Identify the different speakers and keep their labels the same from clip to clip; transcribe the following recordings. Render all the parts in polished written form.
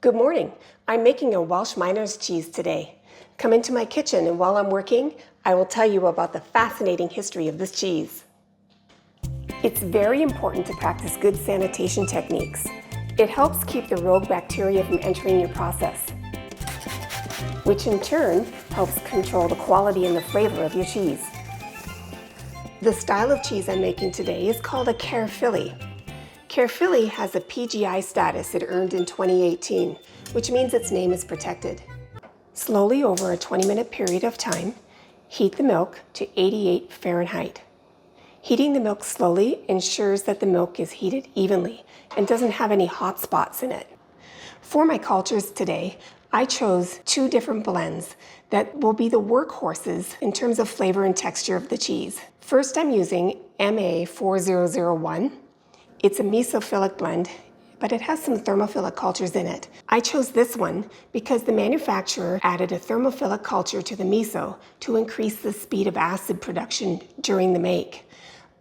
Speaker 1: Good morning. I'm making a Welsh miner's cheese today. Come into my kitchen and while I'm working, I will tell you about the fascinating history of this cheese. It's very important to practice good sanitation techniques. It helps keep the rogue bacteria from entering your process, which in turn helps control the quality and the flavor of your cheese. The style of cheese I'm making today is called a Caerphilly. Caerphilly has a PGI status it earned in 2018, which means its name is protected. Slowly over a 20-minute period of time, heat the milk to 88 Fahrenheit. Heating the milk slowly ensures that the milk is heated evenly and doesn't have any hot spots in it. For my cultures today, I chose two different blends that will be the workhorses in terms of flavor and texture of the cheese. First, I'm using MA4001. It's a mesophilic blend, but it has some thermophilic cultures in it. I chose this one because the manufacturer added a thermophilic culture to the meso to increase the speed of acid production during the make.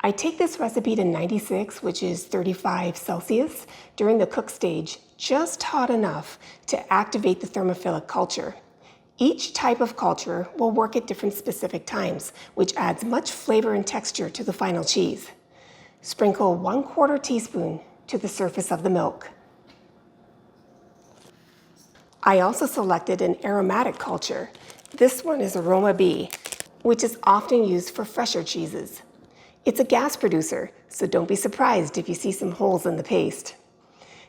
Speaker 1: I take this recipe to 96, which is 35 Celsius, during the cook stage, just hot enough to activate the thermophilic culture. Each type of culture will work at different specific times, which adds much flavor and texture to the final cheese. Sprinkle 1/4 teaspoon to the surface of the milk. I also selected an aromatic culture. This one is Aroma B, which is often used for fresher cheeses. It's a gas producer, so don't be surprised if you see some holes in the paste.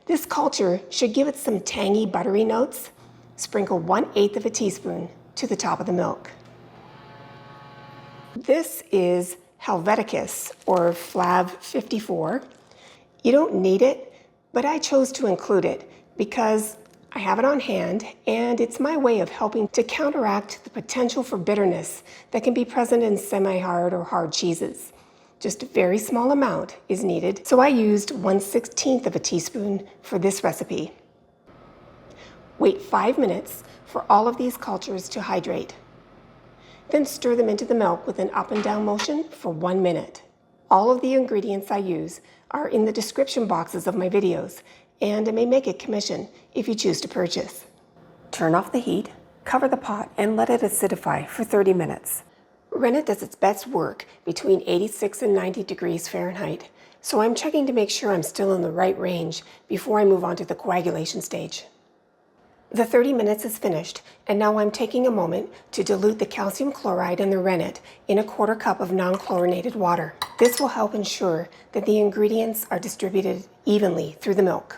Speaker 1: This culture should give it some tangy, buttery notes. Sprinkle 1/8 of a teaspoon to the top of the milk. This is Helveticus, or Flav 54. You don't need it, but I chose to include it because I have it on hand and it's my way of helping to counteract the potential for bitterness that can be present in semi-hard or hard cheeses. Just a very small amount is needed, so I used 1/16 of a teaspoon for this recipe. Wait 5 minutes for all of these cultures to hydrate. Then stir them into the milk with an up and down motion for 1 minute. All of the ingredients I use are in the description boxes of my videos, and I may make a commission if you choose to purchase. Turn off the heat, cover the pot, and let it acidify for 30 minutes. Rennet does its best work between 86 and 90 degrees Fahrenheit, so I'm checking to make sure I'm still in the right range before I move on to the coagulation stage. The 30 minutes is finished, and now I'm taking a moment to dilute the calcium chloride and the rennet in a 1/4 cup of non-chlorinated water. This will help ensure that the ingredients are distributed evenly through the milk.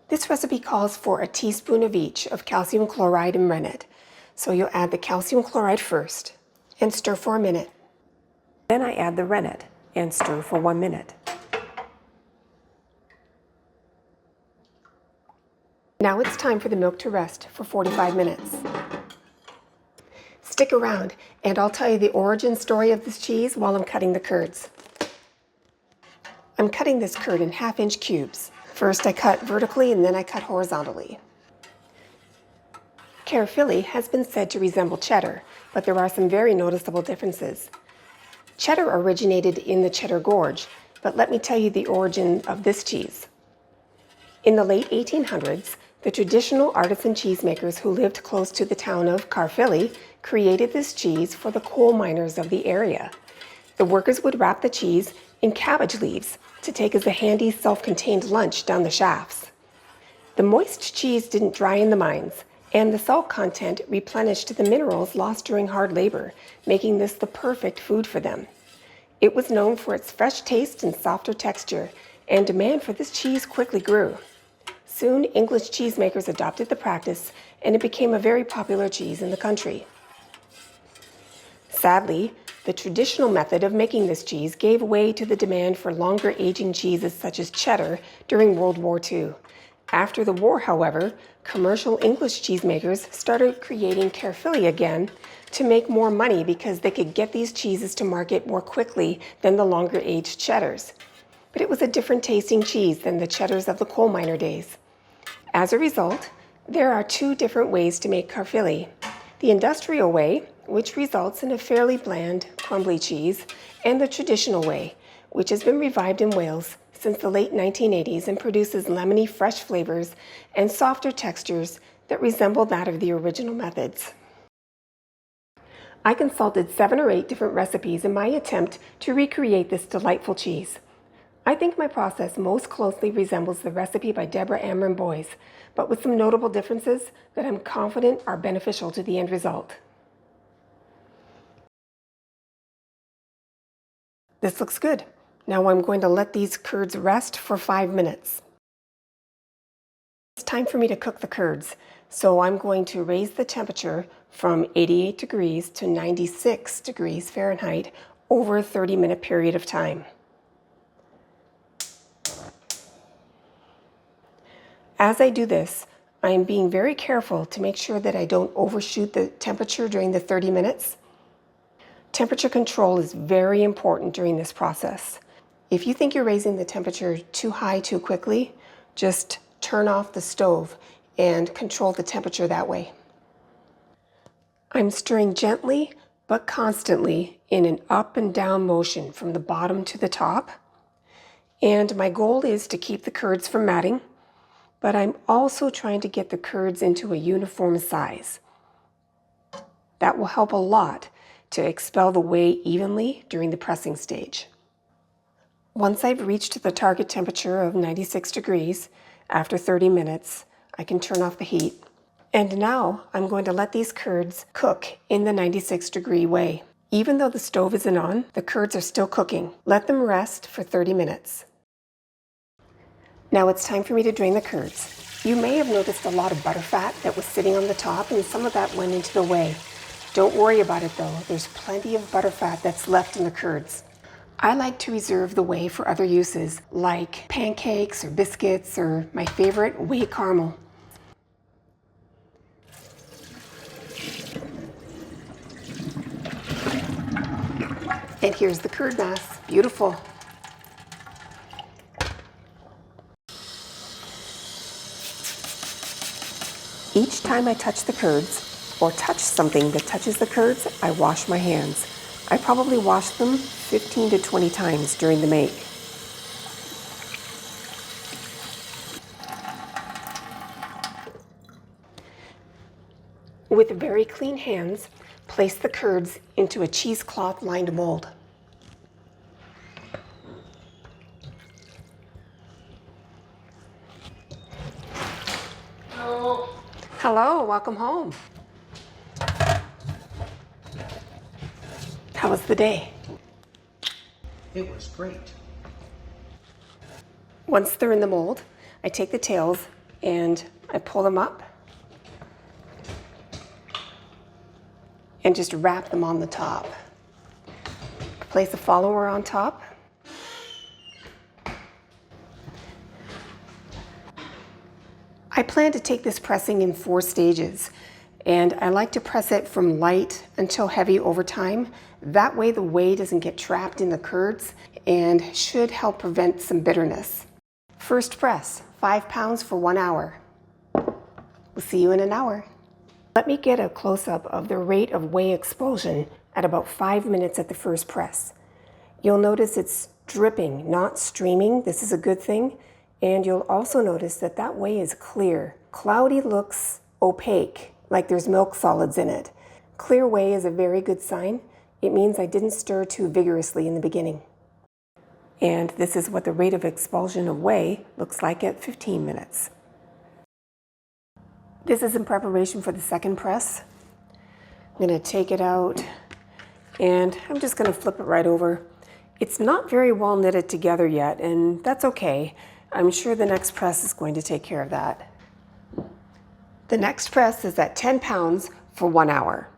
Speaker 1: This recipe calls for a teaspoon of each of calcium chloride and rennet, so you'll add the calcium chloride first and stir for a minute. Then I add the rennet and stir for 1 minute. Now it's time for the milk to rest for 45 minutes. Stick around and I'll tell you the origin story of this cheese while I'm cutting the curds. I'm cutting this curd in 1/2-inch cubes. First I cut vertically and then I cut horizontally. Caerphilly has been said to resemble cheddar, but there are some very noticeable differences. Cheddar originated in the Cheddar Gorge, but let me tell you the origin of this cheese. In the late 1800s, the traditional artisan cheesemakers who lived close to the town of Caerphilly created this cheese for the coal miners of the area. The workers would wrap the cheese in cabbage leaves to take as a handy self-contained lunch down the shafts. The moist cheese didn't dry in the mines, and the salt content replenished the minerals lost during hard labor, making this the perfect food for them. It was known for its fresh taste and softer texture, and demand for this cheese quickly grew. Soon, English cheesemakers adopted the practice, and it became a very popular cheese in the country. Sadly, the traditional method of making this cheese gave way to the demand for longer aging cheeses such as cheddar during World War II. After the war, however, commercial English cheesemakers started creating Caerphilly again to make more money because they could get these cheeses to market more quickly than the longer aged cheddars. But it was a different tasting cheese than the cheddars of the coal miner days. As a result, there are two different ways to make Caerphilly. The industrial way, which results in a fairly bland, crumbly cheese, and the traditional way, which has been revived in Wales since the late 1980s and produces lemony fresh flavors and softer textures that resemble that of the original methods. I consulted 7 or 8 different recipes in my attempt to recreate this delightful cheese. I think my process most closely resembles the recipe by Deborah Amron Boyes, but with some notable differences that I'm confident are beneficial to the end result. This looks good. Now I'm going to let these curds rest for 5 minutes. It's time for me to cook the curds, so I'm going to raise the temperature from 88 degrees to 96 degrees Fahrenheit over a 30-minute period of time. As I do this, I am being very careful to make sure that I don't overshoot the temperature during the 30 minutes. Temperature control is very important during this process. If you think you're raising the temperature too high too quickly, just turn off the stove and control the temperature that way. I'm stirring gently but constantly in an up and down motion from the bottom to the top. And my goal is to keep the curds from matting, but I'm also trying to get the curds into a uniform size. That will help a lot to expel the whey evenly during the pressing stage. Once I've reached the target temperature of 96 degrees, after 30 minutes, I can turn off the heat. And now I'm going to let these curds cook in the 96-degree whey. Even though the stove isn't on, the curds are still cooking. Let them rest for 30 minutes. Now it's time for me to drain the curds. You may have noticed a lot of butterfat that was sitting on the top, and some of that went into the whey. Don't worry about it though, there's plenty of butterfat that's left in the curds. I like to reserve the whey for other uses, like pancakes or biscuits, or my favorite, whey caramel. And here's the curd mass, beautiful. Each time I touch the curds, or touch something that touches the curds, I wash my hands. I probably wash them 15 to 20 times during the make. With very clean hands, place the curds into a cheesecloth lined mold. Hello. Hello, welcome home. How was the day?
Speaker 2: It was great.
Speaker 1: Once they're in the mold, I take the tails and I pull them up and just wrap them on the top. Place a follower on top. I plan to take this pressing in 4 stages, and I like to press it from light until heavy over time. That way the whey doesn't get trapped in the curds and should help prevent some bitterness. First press, 5 pounds for 1 hour. We'll see you in an hour. Let me get a close-up of the rate of whey expulsion at about 5 minutes at the first press. You'll notice it's dripping, not streaming. This is a good thing. And you'll also notice that that whey is clear. Cloudy looks opaque, like there's milk solids in it. Clear whey is a very good sign. It means I didn't stir too vigorously in the beginning. And this is what the rate of expulsion of whey looks like at 15 minutes. This is in preparation for the second press. I'm going to take it out and I'm just going to flip it right over. It's not very well knitted together yet, and that's okay. I'm sure the next press is going to take care of that. The next press is at 10 pounds for 1 hour.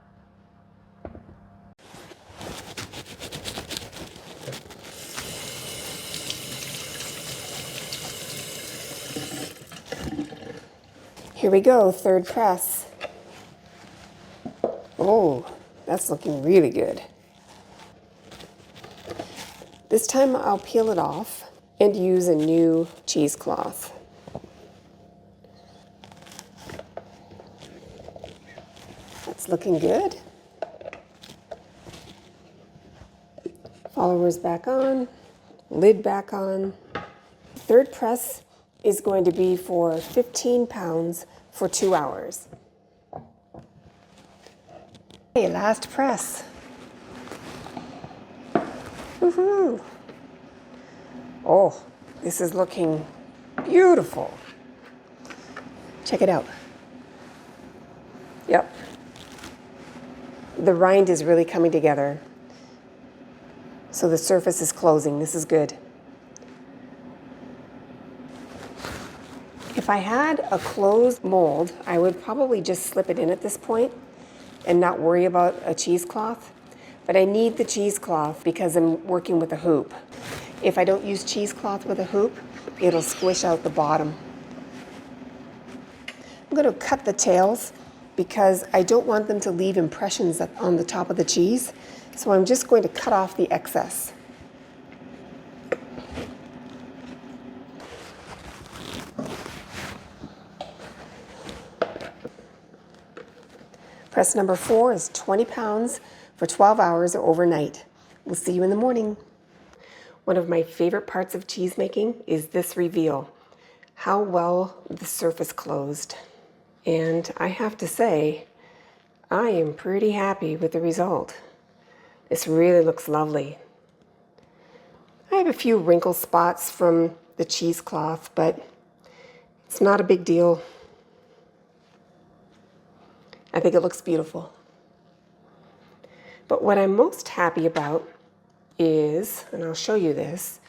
Speaker 1: Here we go, third press. Oh, that's looking really good. This time I'll peel it off and use a new cheesecloth. That's looking good. Followers back on, lid back on. third press is going to be for 15 pounds for 2 hours. Okay, last press. Woohoo! Oh, this is looking beautiful. Check it out. Yep. The rind is really coming together. So the surface is closing. This is good. If I had a closed mold, I would probably just slip it in at this point and not worry about a cheesecloth. But I need the cheesecloth because I'm working with a hoop. If I don't use cheesecloth with a hoop, it'll squish out the bottom. I'm going to cut the tails because I don't want them to leave impressions on the top of the cheese. So I'm just going to cut off the excess. Press number 4 is 20 pounds for 12 hours or overnight. We'll see you in the morning. One of my favorite parts of cheese making is this reveal, how well the surface closed. And I have to say, I am pretty happy with the result. This really looks lovely. I have a few wrinkle spots from the cheesecloth, but it's not a big deal. I think it looks beautiful. But what I'm most happy about is, and I'll show you this,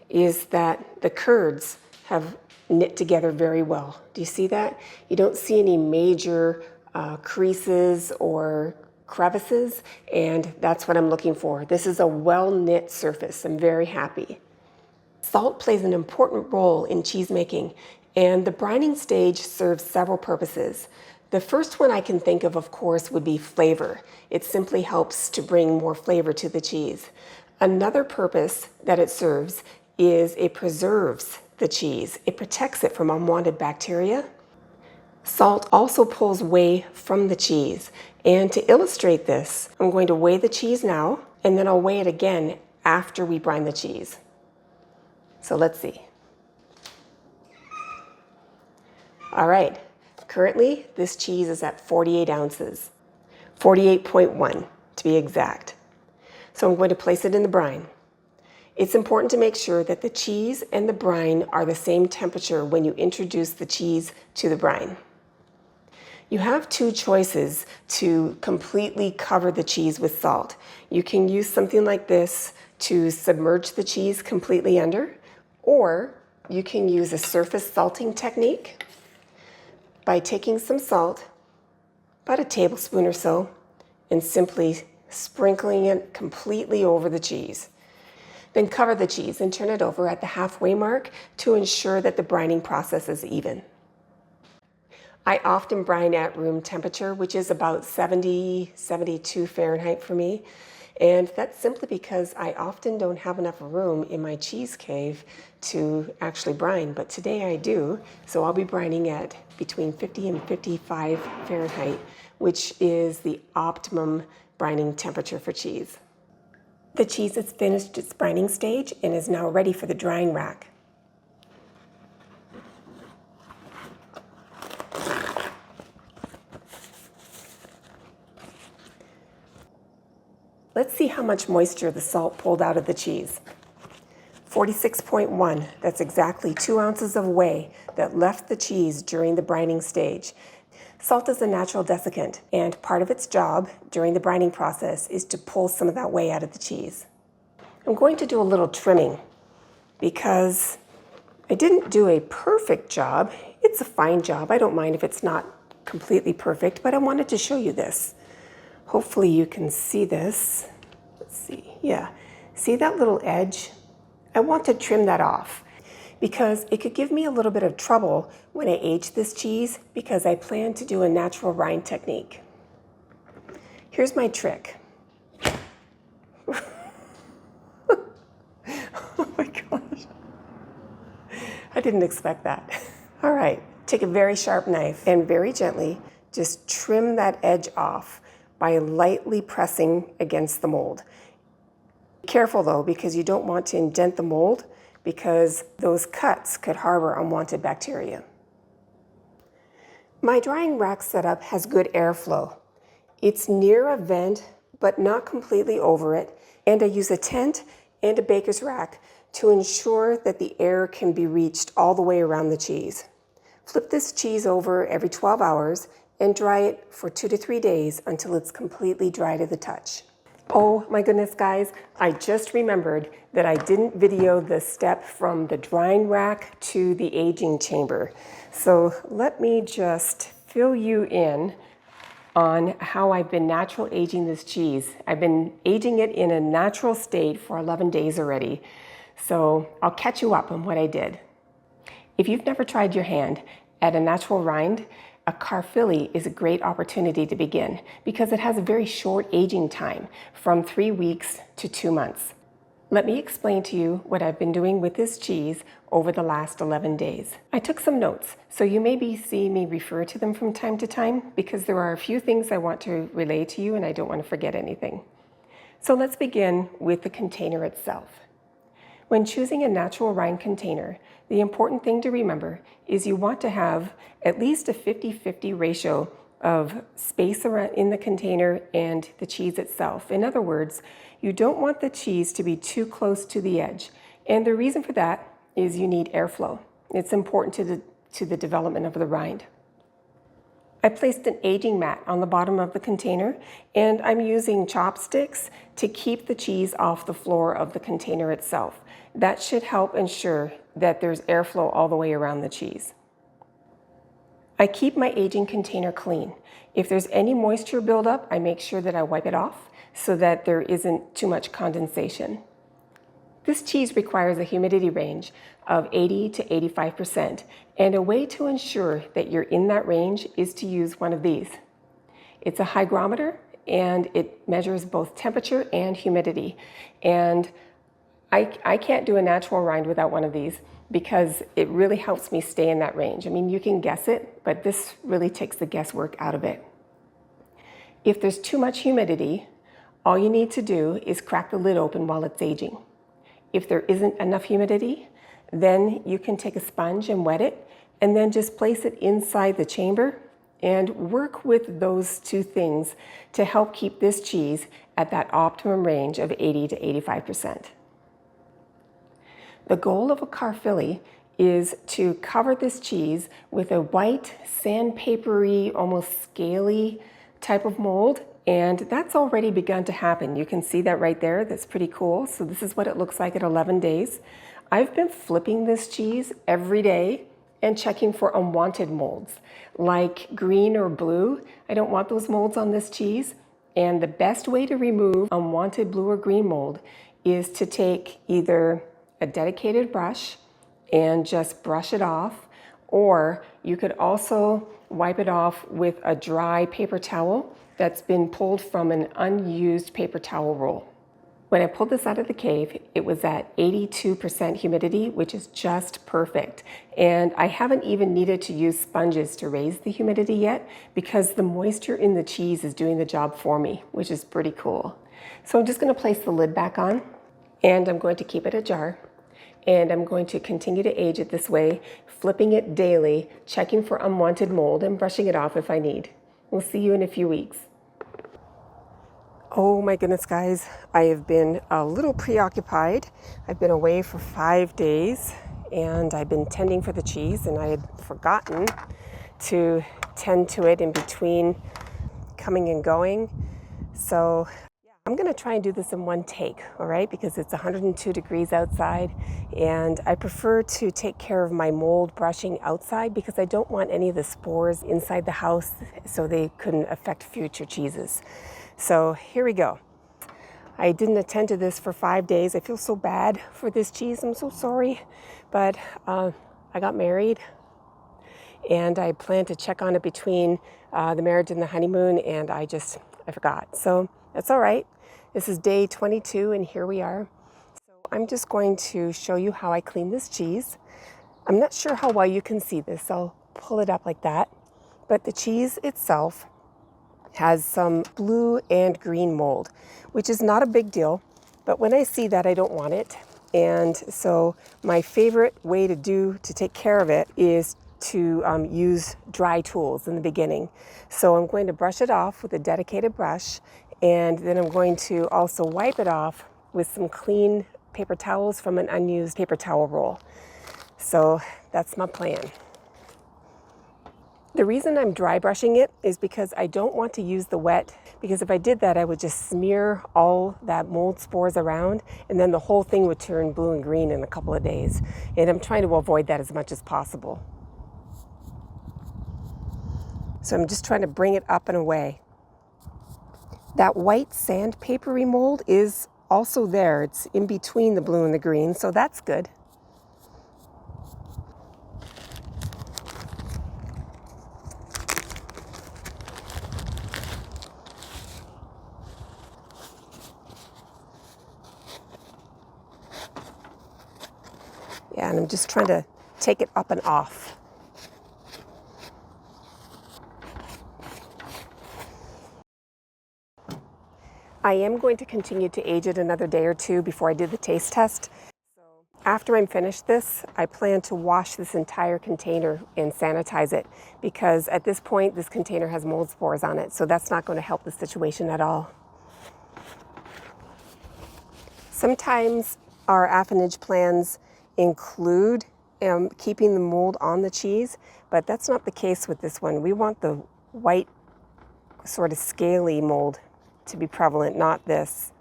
Speaker 1: is that the curds have knit together very well. Do you see that? You don't see any major creases or crevices, and that's what I'm looking for. This is a well-knit surface. I'm very happy. Salt plays an important role in cheese making, and the brining stage serves several purposes. The first one I can think of course, would be flavor. It simply helps to bring more flavor to the cheese. Another purpose that it serves is it preserves the cheese. It protects it from unwanted bacteria. Salt also pulls whey from the cheese. And to illustrate this, I'm going to weigh the cheese now, and then I'll weigh it again after we brine the cheese. So let's see. All right. Currently, this cheese is at 48 ounces, 48.1 to be exact. So I'm going to place it in the brine. It's important to make sure that the cheese and the brine are the same temperature when you introduce the cheese to the brine. You have two choices to completely cover the cheese with salt. You can use something like this to submerge the cheese completely under, or you can use a surface salting technique by taking some salt, about a tablespoon or so, and simply sprinkling it completely over the cheese. Then cover the cheese and turn it over at the halfway mark to ensure that the brining process is even. I often brine at room temperature, which is about 70, 72 Fahrenheit for me. And that's simply because I often don't have enough room in my cheese cave to actually brine, but today I do. So I'll be brining at between 50 and 55 Fahrenheit, which is the optimum brining temperature for cheese. The cheese has finished its brining stage and is now ready for the drying rack. Let's see how much moisture the salt pulled out of the cheese. 46.1, that's exactly 2 ounces of whey that left the cheese during the brining stage. Salt is a natural desiccant, and part of its job during the brining process is to pull some of that whey out of the cheese. I'm going to do a little trimming because I didn't do a perfect job. It's a fine job. I don't mind if it's not completely perfect, but I wanted to show you this. Hopefully you can see this. Let's see. Yeah. See that little edge? I want to trim that off because it could give me a little bit of trouble when I age this cheese because I plan to do a natural rind technique. Here's my trick. Oh my gosh. I didn't expect that. All right. Take a very sharp knife and very gently just trim that edge off by lightly pressing against the mold. Be careful though, because you don't want to indent the mold because those cuts could harbor unwanted bacteria. My drying rack setup has good airflow. It's near a vent, but not completely over it, and I use a tent and a baker's rack to ensure that the air can be reached all the way around the cheese. Flip this cheese over every 12 hours and dry it for 2 to 3 days until it's completely dry to the touch. Oh my goodness, guys, I just remembered that I didn't video the step from the drying rack to the aging chamber. So let me just fill you in on how I've been natural aging this cheese. I've been aging it in a natural state for 11 days already. So I'll catch you up on what I did. If you've never tried your hand at a natural rind, a Caerphilly is a great opportunity to begin because it has a very short aging time, from 3 weeks to 2 months. Let me explain to you what I've been doing with this cheese over the last 11 days. I took some notes, so you may see me refer to them from time to time because there are a few things I want to relay to you and I don't want to forget anything. So let's begin with the container itself. When choosing a natural rind container, the important thing to remember is you want to have at least a 50-50 ratio of space around in the container and the cheese itself. In other words, you don't want the cheese to be too close to the edge. And the reason for that is you need airflow. It's important to the development of the rind. I placed an aging mat on the bottom of the container, and I'm using chopsticks to keep the cheese off the floor of the container itself. That should help ensure that there's airflow all the way around the cheese. I keep my aging container clean. If there's any moisture buildup, I make sure that I wipe it off so that there isn't too much condensation. This cheese requires a humidity range of 80 to 85%, and a way to ensure that you're in that range is to use one of these. It's a hygrometer, and it measures both temperature and humidity. And I can't do a natural rind without one of these because it really helps me stay in that range. I mean, you can guess it, but this really takes the guesswork out of it. If there's too much humidity, all you need to do is crack the lid open while it's aging. If there isn't enough humidity, then you can take a sponge and wet it, and then just place it inside the chamber and work with those two things to help keep this cheese at that optimum range of 80 to 85%. The goal of a Caerphilly is to cover this cheese with a white, sandpapery, almost scaly type of mold, and that's already begun to happen. You can see that right there. That's pretty cool. So this is what it looks like at 11 days. I've been flipping this cheese every day and checking for unwanted molds, like green or blue. I don't want those molds on this cheese. And the best way to remove unwanted blue or green mold is to take either a dedicated brush and just brush it off, or you could also wipe it off with a dry paper towel that's been pulled from an unused paper towel roll. When I pulled this out of the cave, it was at 82% humidity, which is just perfect. And I haven't even needed to use sponges to raise the humidity yet because the moisture in the cheese is doing the job for me, which is pretty cool. So I'm just going to place the lid back on, and I'm going to keep it ajar. And I'm going to continue to age it this way, flipping it daily, checking for unwanted mold, and brushing it off if I need. We'll see you in a few weeks. Oh my goodness, guys, I have been a little preoccupied. I've been away for 5 days, and I've been tending for the cheese, and I had forgotten to tend to it in between coming and going. So I'm going to try and do this in one take, all right, because it's 102 degrees outside, and I prefer to take care of my mold brushing outside because I don't want any of the spores inside the house so they couldn't affect future cheeses. So here we go. I didn't attend to this for 5 days. I feel so bad for this cheese. I'm so sorry, but I got married, and I planned to check on it between the marriage and the honeymoon, and I forgot. So that's all right. This is day 22, and here we are. So I'm just going to show you how I clean this cheese. I'm not sure how well you can see this. I'll pull it up like that. But the cheese itself has some blue and green mold, which is not a big deal. But when I see that, I don't want it. And so my favorite way to take care of it is to use dry tools in the beginning. So I'm going to brush it off with a dedicated brush, and then I'm going to also wipe it off with some clean paper towels from an unused paper towel roll. So that's my plan. The reason I'm dry brushing it is because I don't want to use the wet, because if I did that, I would just smear all that mold spores around, and then the whole thing would turn blue and green in a couple of days. And I'm trying to avoid that as much as possible. So I'm just trying to bring it up and away. That white sandpapery mold is also there. It's in between the blue and the green, so that's good. Yeah, and I'm just trying to take it up and off. I am going to continue to age it another day or two before I do the taste test. After I'm finished this, I plan to wash this entire container and sanitize it, because at this point this container has mold spores on it, so that's not going to help the situation at all. Sometimes our affinage plans include keeping the mold on the cheese, but that's not the case with this one. We want the white, sort of scaly mold to be prevalent, not this,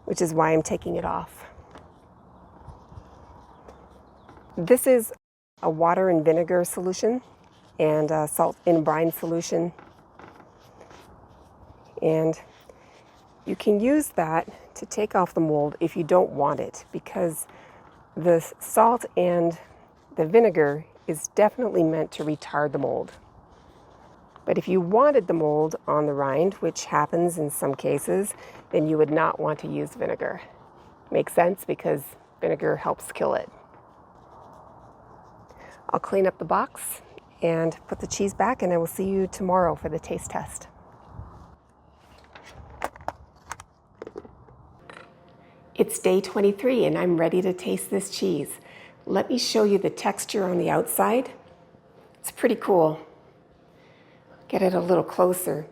Speaker 1: which is why I'm taking it off. This is a water and vinegar solution and salt in brine solution. And you can use that to take off the mold if you don't want it, because the salt and the vinegar is definitely meant to retard the mold. But if you wanted the mold on the rind, which happens in some cases, then you would not want to use vinegar. Makes sense, because vinegar helps kill it. I'll clean up the box and put the cheese back, and I will see you tomorrow for the taste test. It's day 23 and I'm ready to taste this cheese. Let me show you the texture on the outside. It's pretty cool. Get it a little closer.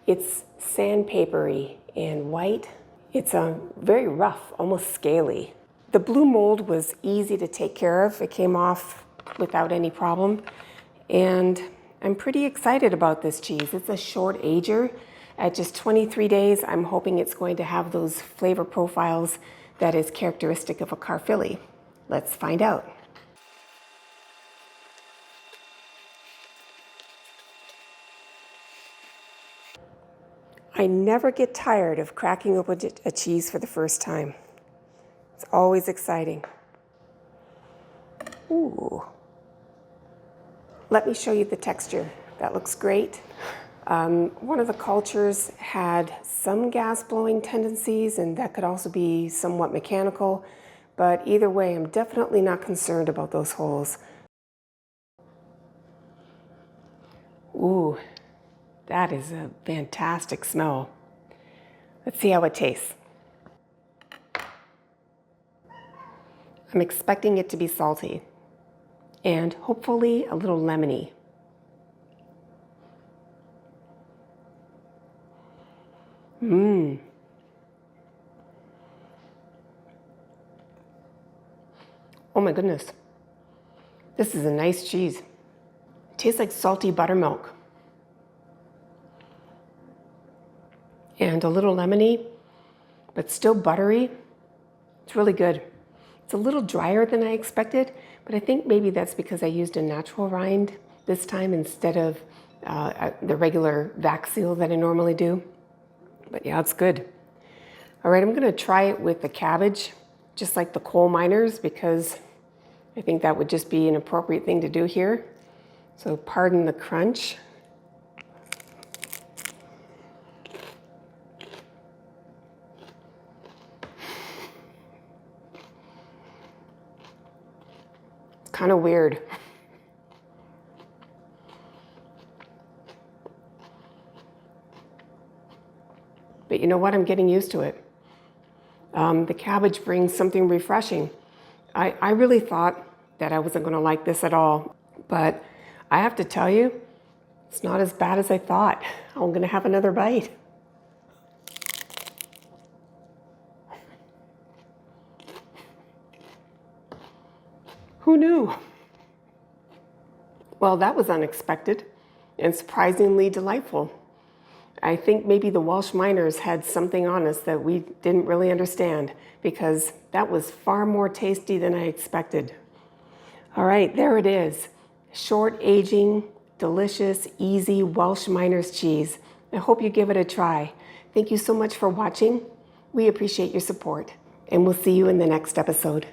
Speaker 1: It's sandpapery and white. It's very rough, almost scaly. The blue mold was easy to take care of. It came off without any problem. And I'm pretty excited about this cheese. It's a short ager. At just 23 days, I'm hoping it's going to have those flavor profiles that is characteristic of a Caerphilly. Let's find out. I never get tired of cracking open a cheese for the first time. It's always exciting. Ooh. Let me show you the texture. That looks great. One of the cultures had some gas blowing tendencies, and that could also be somewhat mechanical, but either way, I'm definitely not concerned about those holes. Ooh, that is a fantastic smell. Let's see how it tastes. I'm expecting it to be salty and hopefully a little lemony. Mmm. Oh my goodness. This is a nice cheese. It tastes like salty buttermilk. And a little lemony, but still buttery. It's really good. It's a little drier than I expected, but I think maybe that's because I used a natural rind this time instead of the regular vac seal that I normally do. But yeah, it's good. All right, I'm gonna try it with the cabbage, just like the coal miners, because I think that would just be an appropriate thing to do here. So pardon the crunch. It's kind of weird. But you know what? I'm getting used to it. The cabbage brings something refreshing. I really thought that I wasn't going to like this at all, but I have to tell you, it's not as bad as I thought. I'm going to have another bite. Who knew? Well, that was unexpected and surprisingly delightful. I think maybe the Welsh miners had something on us that we didn't really understand, because that was far more tasty than I expected. All right, there it is. Short aging, delicious, easy Welsh miners cheese. I hope you give it a try. Thank you so much for watching. We appreciate your support, and we'll see you in the next episode.